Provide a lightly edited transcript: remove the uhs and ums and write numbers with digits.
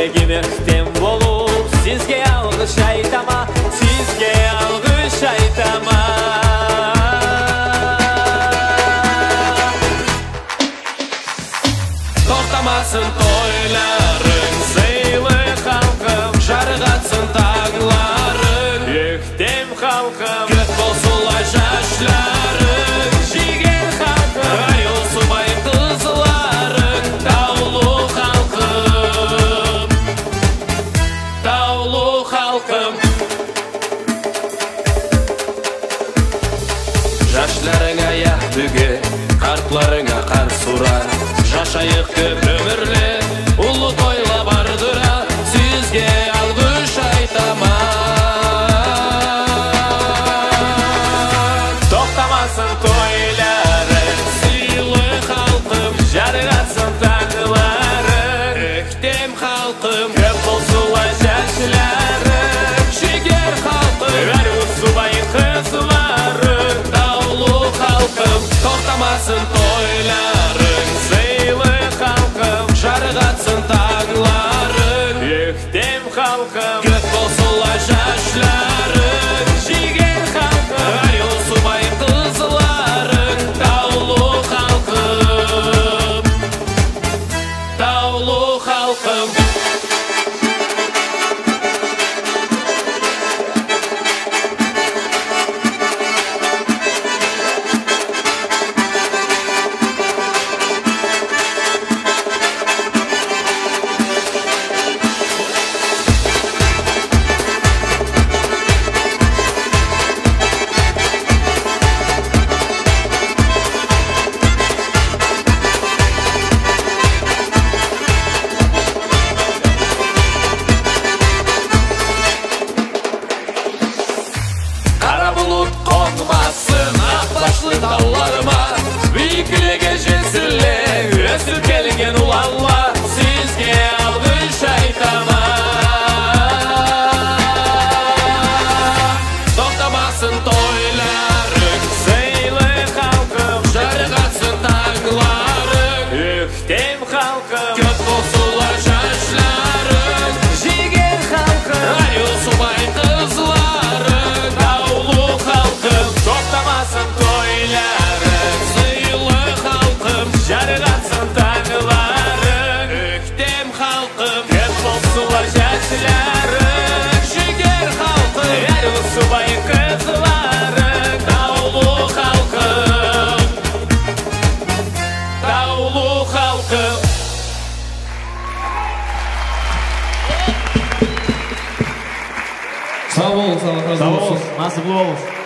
Тілегім ектем болу, сізге алғыш айтама, сізге алғыш айтама. Тоқтамасын тойларың, сыйлы халқым, жарығатсын таңларың. Ектем халқым, көк болсылай жашларың, жеген халқым, айыл субай қызларың. Таулы халқым, таулы халқым. Жашларыңа ях бүге, қартларыңа қар сұра. Жашайық көп өмірлі, ұлы тойла бардыра, сізге алғыш айтама. Тоқтамасын тойларың, сыйлы халқым, жарығатсын таңларың. Ектем халқым, көп болсылай жашларың, жігер халқым, әрі субай қызларың. Таулы халқым, тоқтамасын тойларың, жарығатсын таңларың. Ектем халқым, көк болсылай жашларың, жеген халқым, айыл субай қызларың. Таулы халқым, таулы халқым. Қонмасын ақбашлы тауларыма, биікіліге жетсіле, өсіп келген ұлалла, сізге алғыш айтама. Тоқтамасын тойларың, сыйлы халқым, жарығатсын таңларың. Ектем халқым, көк болсылай жашларың, жеген халқым, айыл субай қызларың. Тоқтамасын тойларың, сыйлы халқым, жарығатсын таңларың. Ектем халқым, көп болсылай жашларың, жігер халқым, әрі субай қызларың. Таулы халқым, таулы халқым. Sağ olun, sağ olun. Nasip болыңыз.